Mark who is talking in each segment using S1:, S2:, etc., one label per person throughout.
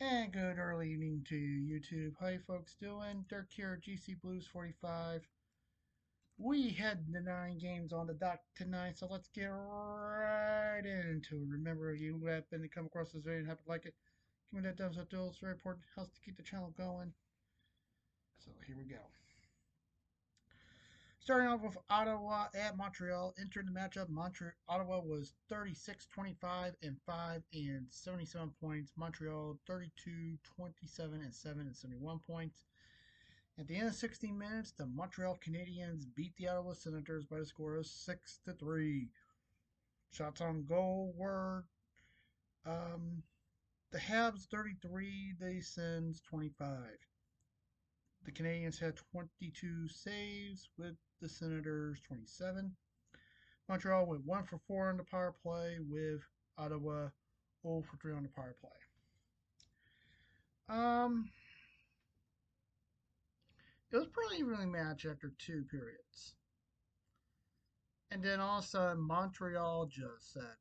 S1: And good early evening to YouTube. How you folks doing? Dirk here, GC Blues 45. We had the 9 games on the dock tonight, so let's get right into it. Remember, you have been to come across this video and happen to like it. Give me that thumbs up, dude. It's very important. Helps to keep the channel going. So here we go. Starting off with Ottawa at Montreal. Entering the matchup, Ottawa was 36-25 and 5 and 77 points. Montreal 32-27 and 7 and 71 points. At the end of 16 minutes, the Montreal Canadiens beat the Ottawa Senators by the score of 6-3. Shots on goal were the Habs 33, the Sens 25. The Canadiens had 22 saves with the Senators 27. Montreal went 1 for 4 on the power play with Ottawa 0 for 3 on the power play. It was pretty evenly matched after 2 periods. And then all of a sudden, Montreal just said,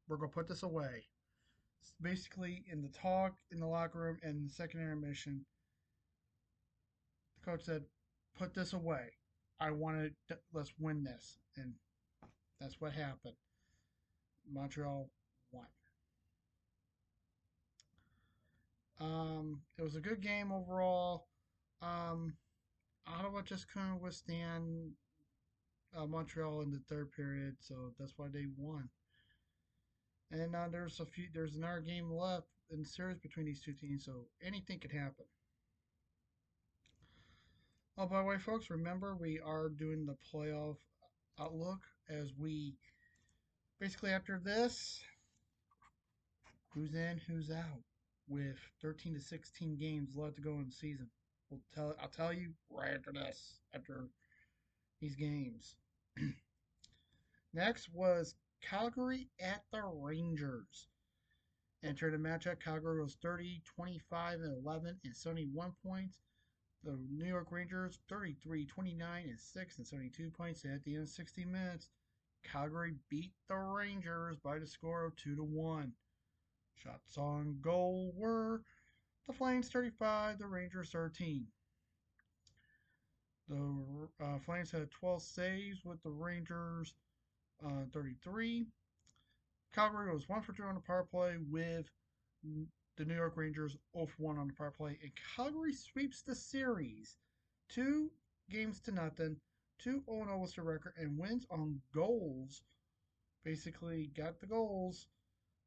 S1: we're going to put this away. Basically, in the talk in the locker room and the second intermission, the coach said, put this away. I want to, let's win this. And that's what happened. Montreal won. It was a good game overall. Ottawa just couldn't withstand Montreal in the third period, so that's why they won. And there's another game left in the series between these two teams, so anything could happen. Oh, by the way, folks, remember we are doing the playoff outlook as we basically after this, who's in, who's out, with 13 to 16 games left to go in the season. I'll tell you right after this, after these games. Next was Calgary at the Rangers. Entered the matchup, Calgary was 30, 25, and 11 and 71 points. The New York Rangers 33, 29, and 6 and 72 points. And at the end of 60 minutes, Calgary beat the Rangers by the score of 2-1. Shots on goal were the Flames 35, the Rangers 13. The Flames had 12 saves with the Rangers 33. Calgary was 1 for 2 on the power play with the New York Rangers 0 for 1 on the power play. And Calgary sweeps the series 2-0. 2-0 was the record and wins on goals. Basically got the goals.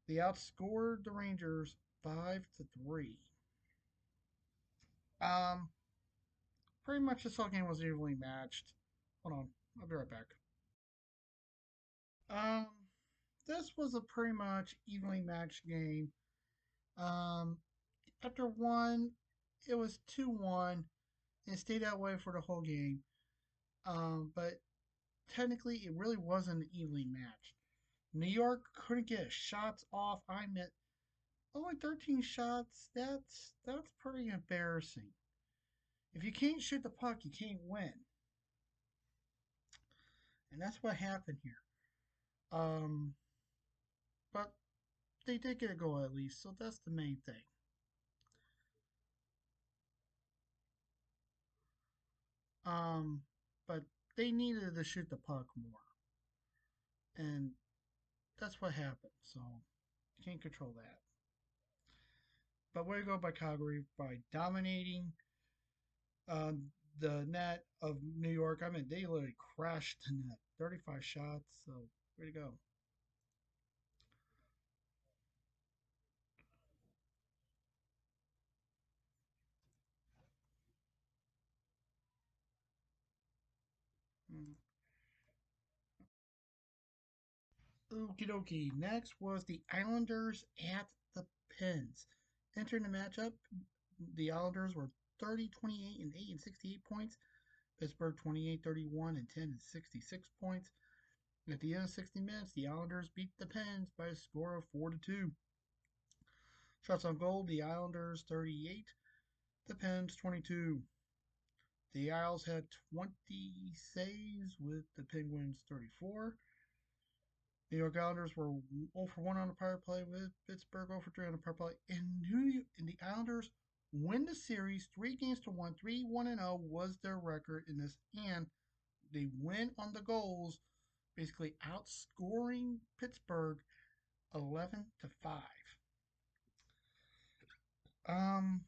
S1: They outscored the Rangers 5-3. Pretty much this whole game was evenly matched. Hold on, I'll be right back. Um, this was a pretty much evenly matched game. Um, After one, it was 2-1 and stayed that way for the whole game. But technically, it really wasn't evenly matched. New York couldn't get shots off. I meant only 13 shots. That's pretty embarrassing. If you can't shoot the puck, you can't win. And that's what happened here. But they did get a goal at least, so that's the main thing. But they needed to shoot the puck more. And that's what happened. So you can't control that. But way to go by Calgary by dominating uh, the net of New York. I mean, they literally crashed the net. 35 shots. So way to go. Okie dokie. Next was the Islanders at the Pens. Entering the matchup, the Islanders were 30, 28, and 8 and 68 points. Pittsburgh 28, 31, and 10 and 66 points. At the end of 60 minutes, the Islanders beat the Pens by a score of 4-2. Shots on goal, the Islanders 38, the Pens 22. The Isles had 20 saves with the Penguins 34. New York Islanders were 0 for 1 on the power play with Pittsburgh 0 for 3 on the power play. And the Islanders win the series 3 games to 1. 3-1 and 0 was their record in this, and they win on the goals, basically outscoring Pittsburgh 11-5. Um,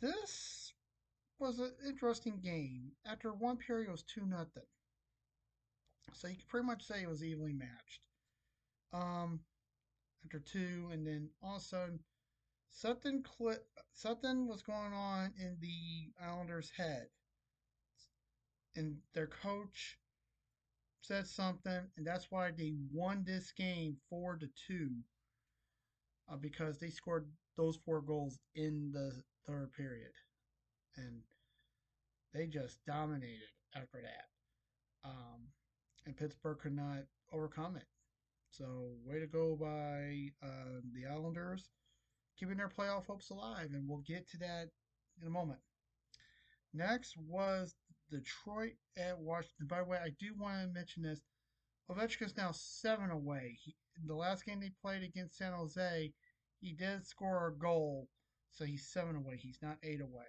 S1: this was an interesting game. After one period, it was 2-0, so you could pretty much say it was evenly matched. Um, After two, and then all of a sudden, something was going on in the Islanders' head, and their coach said something, and that's why they won this game 4-2, because they scored those four goals in the third period, and they just dominated after that. Um, and Pittsburgh could not overcome it. So, way to go by the Islanders, keeping their playoff hopes alive, and we'll get to that in a moment. Next was Detroit at Washington. By the way, I do want to mention this. Ovechkin's now 7 away. In the last game they played against San Jose, he did score a goal, so he's 7 away. He's not 8 away.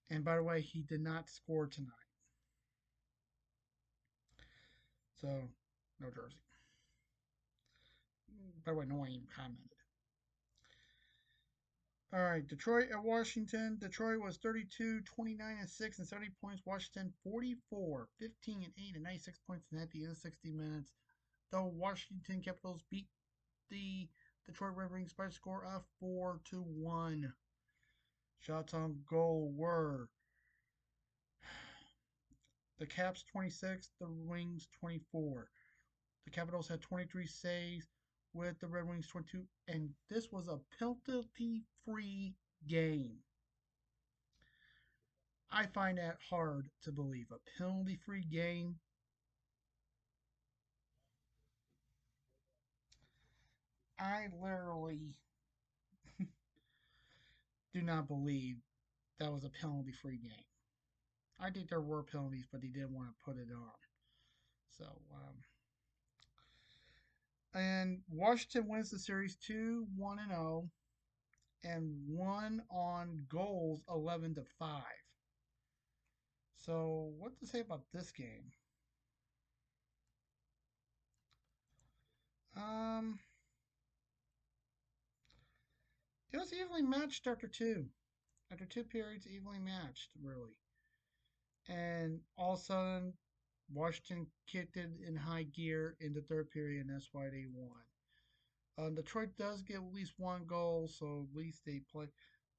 S1: And by the way, he did not score tonight. So, no jersey. By the way, no one even commented. All right, Detroit at Washington. Detroit was 32, 29, and 6, and 70 points. Washington 44, 15, and 8, and 96 points at the end of 60 minutes. Though Washington Capitals beat the Detroit Red Wings by a score of 4-1. Shots on goal were the Caps 26, the Wings 24. The Capitals had 23 saves with the Red Wings 22, and this was a penalty-free game. I find that hard to believe. A penalty-free game. I literally do not believe that was a penalty-free game. I think there were penalties, but he didn't want to put it on. So, and Washington wins the series 2-1 and 0, and won on goals 11-5. So, what to say about this game? Um, it was evenly matched after two. After two periods, evenly matched, really. And all of a sudden, Washington kicked it in high gear in the third period, and that's why they won. Detroit does get at least one goal, so at least they play,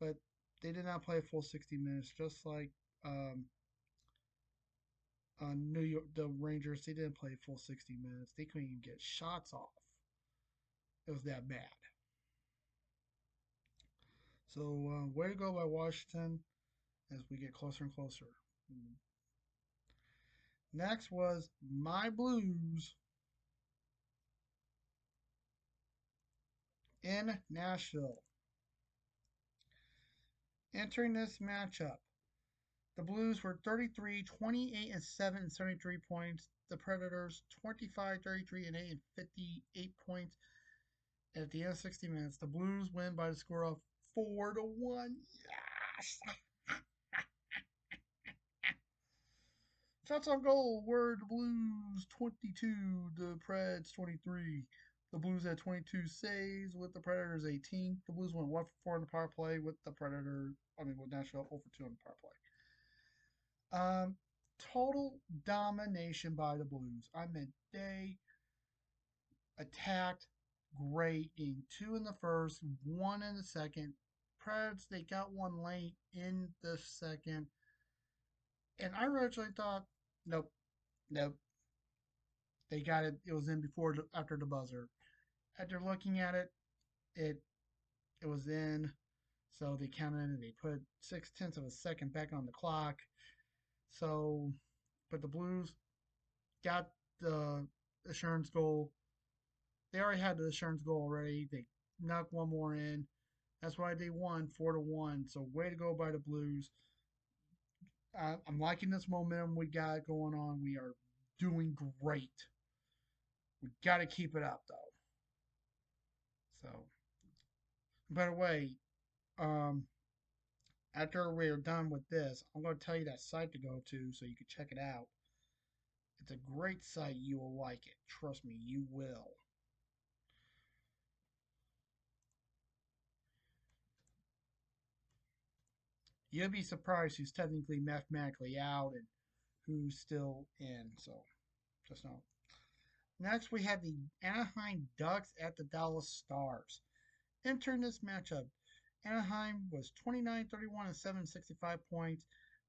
S1: but they did not play a full 60 minutes, just like um, New York, the Rangers. They didn't play a full 60 minutes. They couldn't even get shots off. It was that bad. So, way to go by Washington as we get closer and closer. Next was my Blues in Nashville. Entering this matchup, the Blues were 33, 28, and 7, and 73 points. The Predators 25, 33, and 8, and 58 points. At the end of 60 minutes, the Blues win by the score of 4-1. Yes! Shots on goal were the Blues 22, the Preds 23. The Blues had 22 saves with the Predators 18. The Blues went 1 for 4 on the power play with with Nashville 0 for 2 on the power play. Total domination by the Blues. I mean, they attacked great in two in the first, one in the second. Preds, they got one late in the second. And I originally thought, nope, nope. They got it. It was in after the buzzer. After looking at it, it it was in. So they counted and they put 6/10 of a second back on the clock. So, but the Blues got the assurance goal. They already had the assurance goal already. They knocked one more in. That's why they won 4-1. So way to go by the Blues. I'm liking this momentum we got going on. We are doing great. We got to keep it up, though. So, by the way, um, after we're done with this, I'm going to tell you that site to go to so you can check it out. It's a great site. You will like it. Trust me, you will. You'll be surprised who's technically mathematically out and who's still in. So, just know. Next, we have the Anaheim Ducks at the Dallas Stars. Entering this matchup, Anaheim was 29-31 and 765 points.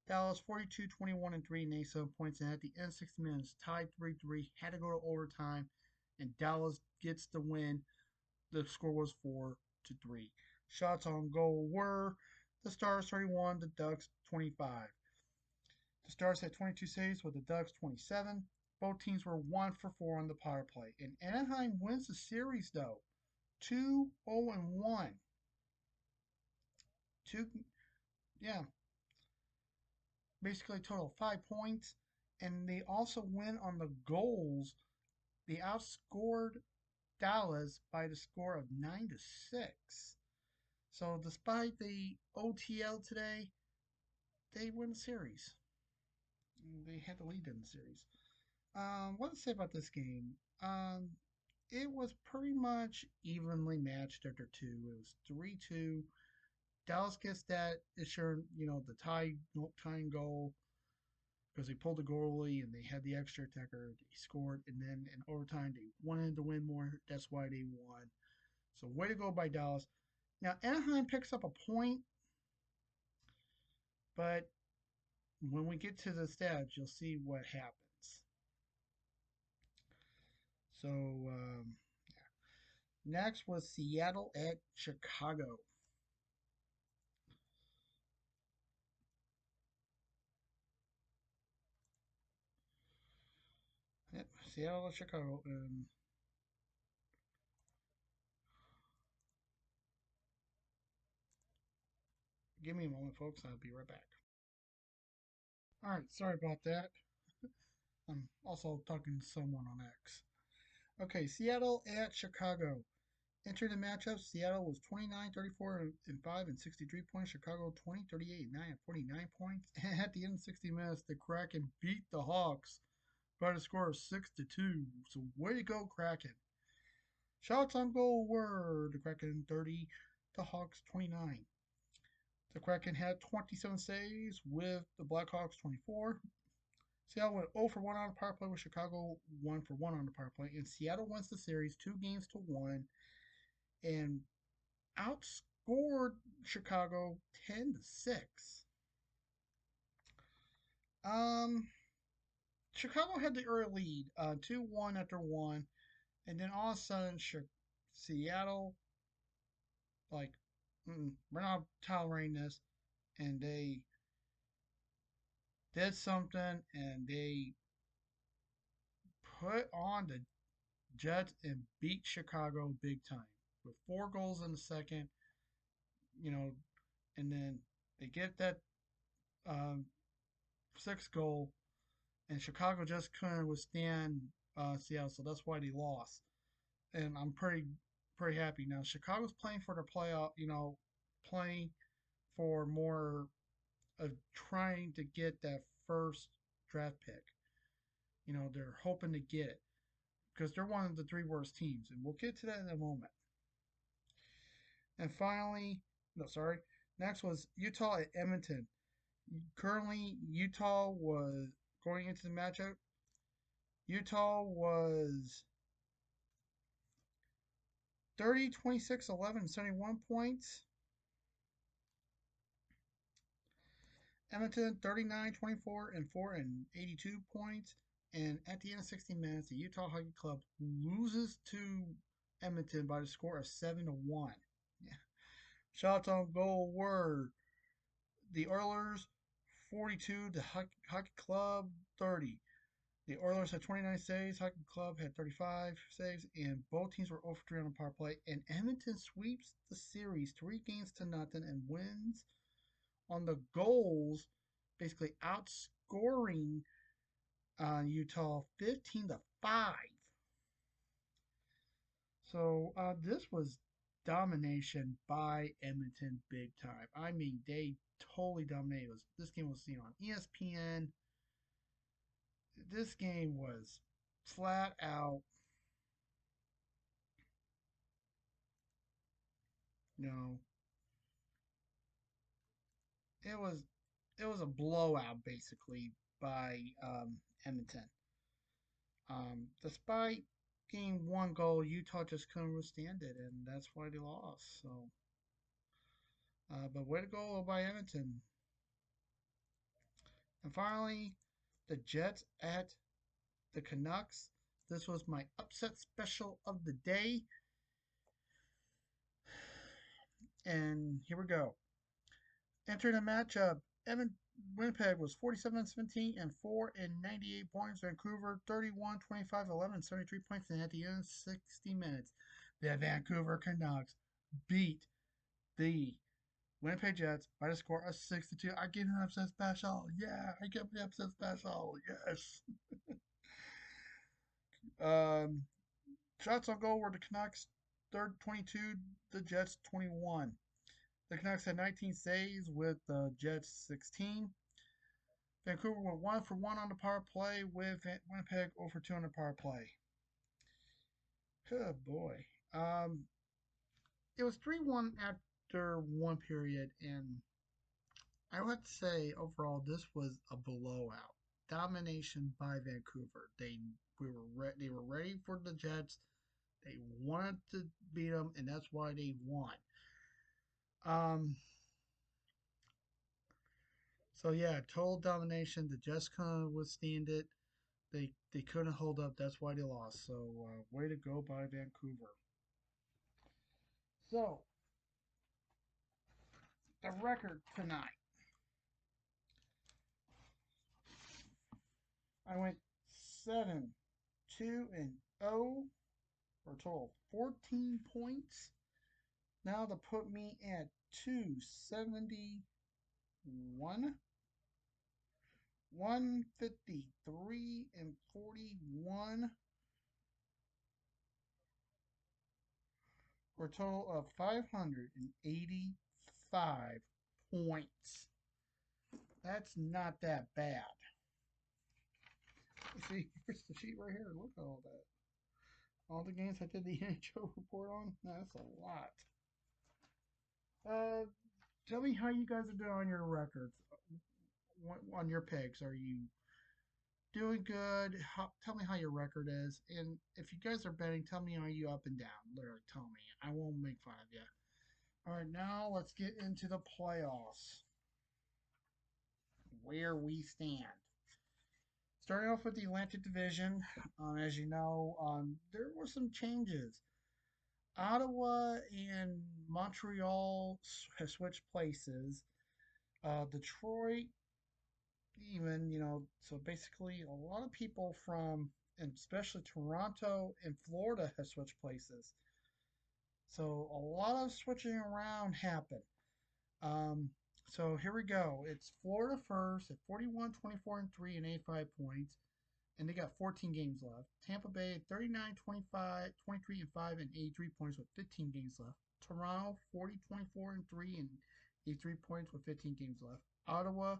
S1: Dallas 42-21 and 387 points. And at the end, 60 minutes, tied 3-3, had to go to overtime, and Dallas gets the win. The score was 4-3. Shots on goal were the Stars 31, the Ducks 25. The Stars had 22 saves with the Ducks 27. Both teams were 1 for 4 on the power play. And Anaheim wins the series though, 2-0-1. Two, yeah, basically a total of 5 points. And they also win on the goals. They outscored Dallas by the score of 9-6. So despite the OTL today, they win the series. They had the lead in the series. What to say about this game? Um, it was pretty much evenly matched after two. It was 3-2. Dallas gets that assured, the tying goal because they pulled the goalie and they had the extra attacker. They scored, and then in overtime they wanted to win more. That's why they won. So way to go by Dallas. Now Anaheim picks up a point, but when we get to the stats, you'll see what happens. So next was Seattle at Chicago. Yep, Seattle at Chicago. Give me a moment, folks. I'll be right back. All right, sorry about that. I'm also talking to someone on X. Okay, Seattle at Chicago. Entering the matchup, Seattle was 29-34 and 5 and 63 points. Chicago 20-38 and 9 and 49 points. And at the end of 60 minutes, the Kraken beat the Hawks by a score of 6-2. So way to go, Kraken. Shots on goal were the Kraken 30, the Hawks 29. The Kraken had 27 saves with the Blackhawks 24. Seattle went 0 for 1 on the power play with Chicago 1 for 1 on the power play. And Seattle wins the series 2-1 and outscored Chicago 10-6. Um, Chicago had the early lead, 2-1 after one, and then all of a sudden, Seattle, like, we're not tolerating this, and they did something, and they put on the Jets and beat Chicago big time with 4 goals in the second, you know, and then they get that um, sixth goal, and Chicago just couldn't withstand Seattle, so that's why they lost. And I'm pretty happy now. Chicago's playing for the playoff, playing for more of trying to get that first draft pick. They're hoping to get it because they're one of the three worst teams, and we'll get to that in a moment. And finally, no, sorry. Next was Utah at Edmonton. Currently, Utah was going into the matchup. Utah was 30, 26, 11, 71 points. Edmonton 39, 24, and 4 and 82 points. And at the end of 60 minutes, the Utah Hockey Club loses to Edmonton by the score of 7-1. Yeah. Shots on goal were the Oilers 42, the Hockey Club 30. The Oilers had 29 saves, Hockey Club had 35 saves, and both teams were 0 for 3 on the power play. And Edmonton sweeps the series 3-0 and wins on the goals, basically outscoring Utah 15-5. So this was domination by Edmonton big time. I mean, they totally dominated. This game was seen on ESPN. This game was flat out, you know, it was it was a blowout basically by Edmonton. Despite getting one goal, Utah just couldn't withstand it, and that's why they lost. So, but way to go by Edmonton. And finally, the Jets at the Canucks. This was my upset special of the day. And here we go. Entering the matchup, Winnipeg was 47-17 and 4 and 98 points. Vancouver 31-25, 11 73 points. And at the end of 60 minutes, the Vancouver Canucks beat the Winnipeg Jets by the score of 6-2. I give an upset special. Yeah, I give the upset special. Yes. Um, Shots on goal were the Canucks 22, the Jets 21. The Canucks had 19 saves with the Jets 16. Vancouver went 1 for 1 on the power play with Winnipeg 0 for 2 on the power play. Good boy. It was 3-1 after one period, and I would say overall this was a blowout. Domination by Vancouver. They were ready for the Jets. They wanted to beat them, and that's why they won. Um, so yeah, total domination. The Jets couldn't withstand it. They couldn't hold up. That's why they lost. So way to go by Vancouver. So the record tonight. I went 7-2-0 for a total of 14 points. Now to put me at 271, 153 and 41 for a total of 585 points. That's not that bad. You see, here's the sheet right here. Look at all that. All the games I did the NHL report on. That's a lot. Uh, Tell me how you guys are doing on your records, on your picks. Are you doing good? Tell me how your record is. And if you guys are betting, tell me, are you up and down? Literally, tell me. I won't make fun of you. All right, now let's get into the playoffs. Where we stand. Starting off with the Atlantic Division, as you know, there were some changes. Ottawa and Montreal have switched places. Detroit, even, so basically a lot of people from, and especially Toronto and Florida, have switched places. So a lot of switching around happened. Um, so here we go. It's Florida first at 41, 24, and 3 and 85 points. And they got 14 games left. Tampa Bay at 39, 25, 23, and 5 and 83 points with 15 games left. Toronto 40, 24, and 3 and 83 points with 15 games left. Ottawa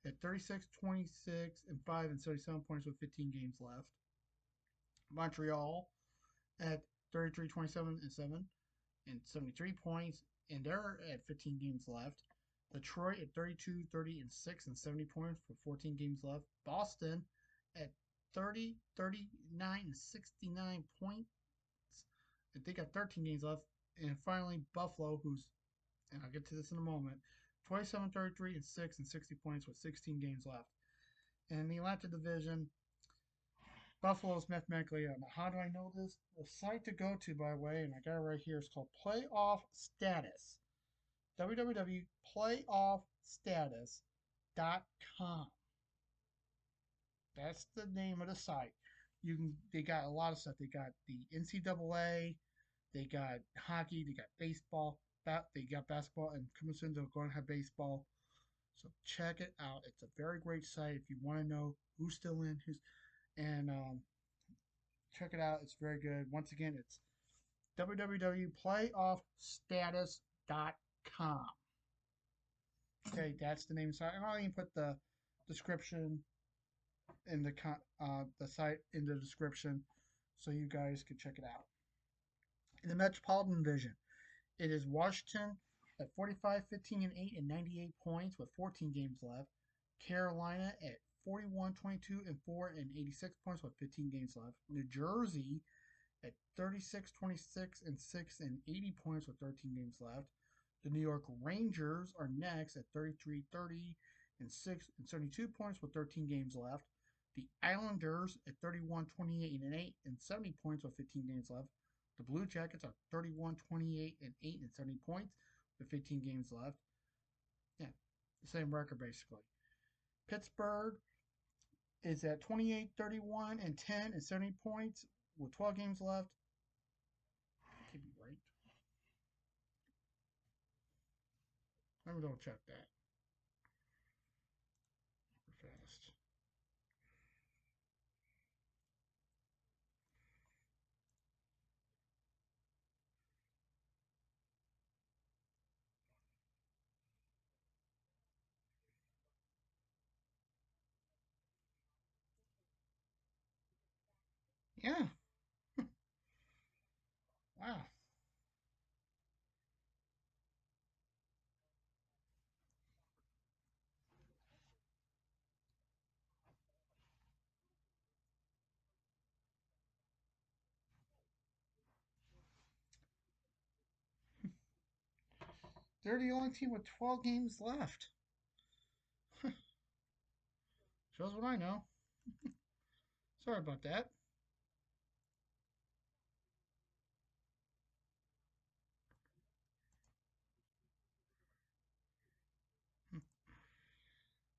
S1: at 36, 26, and 5 and 77 points with 15 games left. Montreal at 33, 27, and 7 and 73 points, and they're at 15 games left. Detroit at 32, 30, and 6 and 70 points for 14 games left. Boston at 30, 39, and 69 points. They got 13 games left. And finally, Buffalo, and I'll get to this in a moment, 27, 33, and 6 and 60 points with 16 games left. And in the Atlantic Division, Buffalo is mathematically out. Now, how do I know this? The site to go to, by the way, and I got it right here, is called Playoff Status. www.playoffstatus.com. That's the name of the site. They got a lot of stuff. They got the NCAA, they got hockey, they got baseball, they got basketball, and coming soon they're going to have baseball. So check it out. It's a very great site if you want to know who's still in, who's and check it out. It's very good. Once again, it's www.playoffstatus.com. Okay, that's the name of the site. And I'll even put the description in the site in the description so you guys can check it out. In the Metropolitan Division, it is Washington at 45, 15, and 8 and 98 points with 14 games left. Carolina at 41, 22, and 4 and 86 points with 15 games left. New Jersey at 36, 26, and 6 and 80 points with 13 games left. The New York Rangers are next at 33, 30, and 6 and 72 points with 13 games left. The Islanders at 31, 28, and 8 and 70 points with 15 games left. The Blue Jackets are 31, 28, and 8 and 70 points with 15 games left. Yeah, the same record basically. Pittsburgh is at 28, 31, and 10 and 70 points with 12 games left. Could be right. Let me double check that fast. Yeah. Wow. 30 only team with 12 games left. Shows what I know. Sorry about that.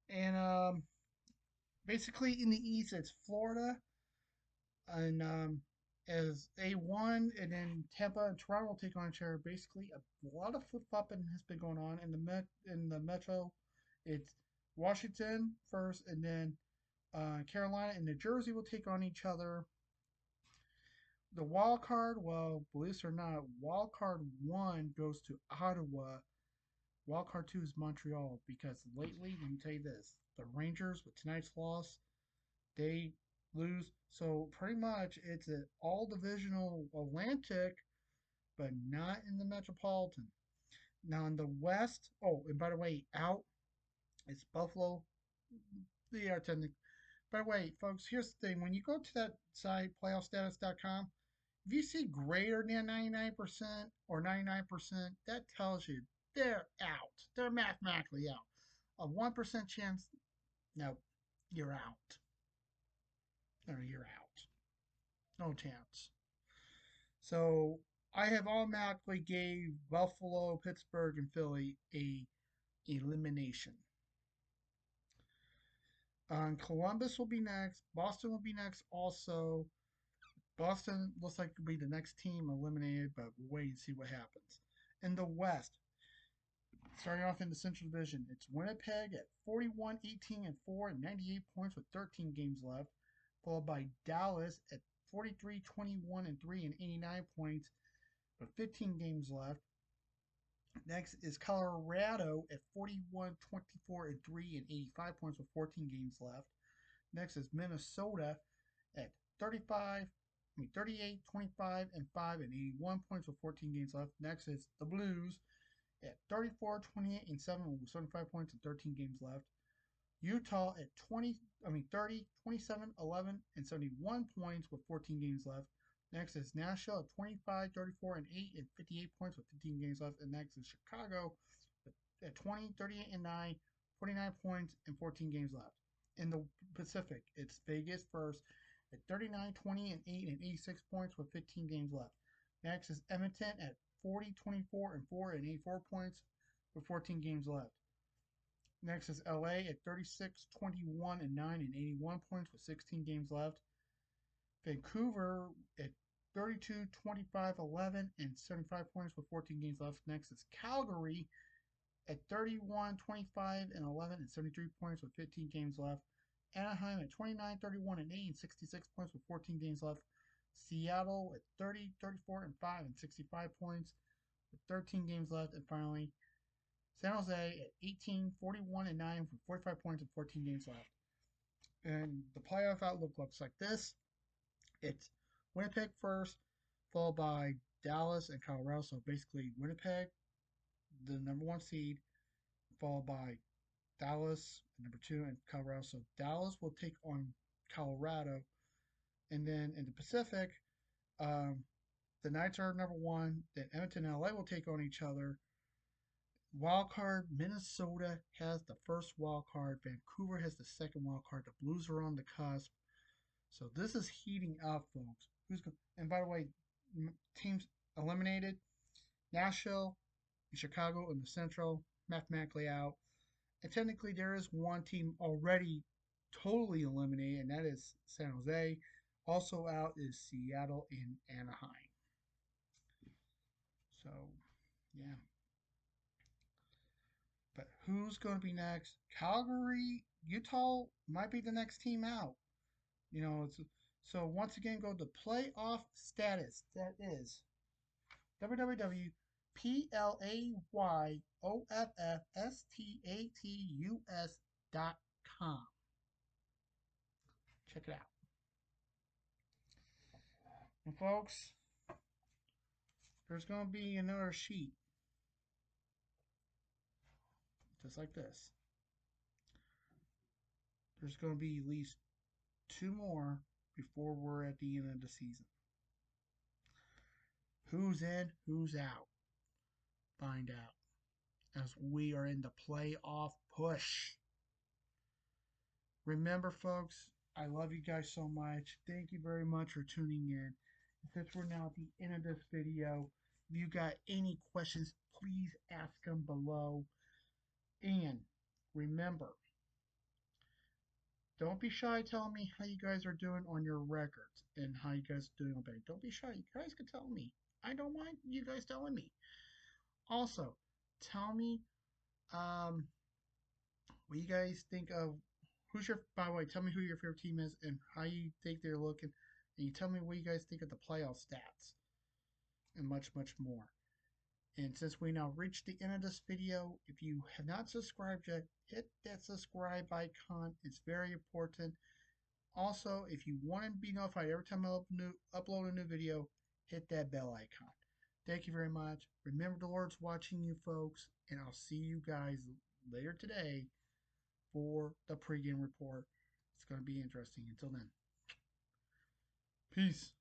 S1: And basically in the East, it's Florida and as A1, and then Tampa and Toronto will take on each other. Basically, a lot of flip flopping has been going on in the Metro. It's Washington first, and then Carolina and New Jersey will take on each other. The wild card, well, believe it or not, wild card one goes to Ottawa. Wild card two is Montreal because lately, let me tell you this: the Rangers with tonight's loss, they lose. So pretty much it's an all divisional Atlantic, but not in the Metropolitan. Now in the West, oh, and by the way, out it's Buffalo. They are technically. By the way, folks, here's the thing: when you go to that site, playoffstatus.com, if you see greater than 99% or 99%, that tells you they're out. They're mathematically out. A 1% chance, no, you're out. Or you're out. No chance. So I have automatically gave Buffalo, Pittsburgh, and Philly a elimination. Columbus will be next. Boston will be next also. Boston looks like it'll be the next team eliminated, but we'll wait and see what happens. In the West, starting off in the Central Division, it's Winnipeg at 41, 18, and 4 and 98 points with 13 games left, followed by Dallas at 43, 21, and 3 and 89 points with 15 games left. Next is Colorado at 41, 24, and 3 and 85 points with 14 games left. Next is Minnesota at 38, 25, and 5 and 81 points with 14 games left. Next is the Blues at 34, 28, and 7 with 75 points and 13 games left. Utah at 30, 27, 11, and 71 points with 14 games left. Next is Nashville at 25, 34, and 8 and 58 points with 15 games left. And next is Chicago at 20, 38, and 9, 49 points and 14 games left. In the Pacific, it's Vegas first at 39, 20, and 8 and 86 points with 15 games left. Next is Edmonton at 40, 24, and 4 and 84 points with 14 games left. Next is LA at 36, 21, and 9 and 81 points with 16 games left. Vancouver at 32, 25, 11, and 75 points with 14 games left. Next is Calgary at 31, 25, and 11 and 73 points with 15 games left. Anaheim at 29, 31, and 8 and 66 points with 14 games left. Seattle at 30, 34, and 5 and 65 points with 13 games left. And finally, San Jose at 18, 41, and 9 with 45 points and 14 games left. And the playoff outlook looks like this. It's Winnipeg first, followed by Dallas and Colorado. So basically, Winnipeg, the number one seed, followed by Dallas, number two, and Colorado. So Dallas will take on Colorado. And then in the Pacific, um, the Knights are number one. Then Edmonton and LA will take on each other. Wild card, Minnesota has the first wild card. Vancouver has the second wild card. The Blues are on the cusp. So this is heating up, folks. And by the way, teams eliminated: Nashville and Chicago in the Central, mathematically out. And technically, there is one team already totally eliminated, and that is San Jose. Also out is Seattle and Anaheim. So, yeah. But who's going to be next? Calgary, Utah might be the next team out. So once again, go to playoff status. That is www.playoffstatus.com. Check it out. And folks, there's going to be another sheet just like this. There's going to be at least two more before we're at the end of the season. Who's in, who's out? Find out as we are in the playoff push. Remember, folks, I love you guys so much. Thank you very much for tuning in. Since we're now at the end of this video, if you got any questions, please ask them below. And remember, don't be shy telling me how you guys are doing on your records and how you guys are doing on betting. Don't be shy. You guys can tell me. I don't mind you guys telling me. Also, tell me what you guys think of by the way, tell me who your favorite team is and how you think they're looking. And you tell me what you guys think of the playoff stats and much, much more. And since we now reached the end of this video, if you have not subscribed yet, hit that subscribe icon. It's very important. Also, if you want to be notified every time I upload a new video, hit that bell icon. Thank you very much. Remember, the Lord's watching you, folks, and I'll see you guys later today for the pregame report. It's going to be interesting. Until then, peace.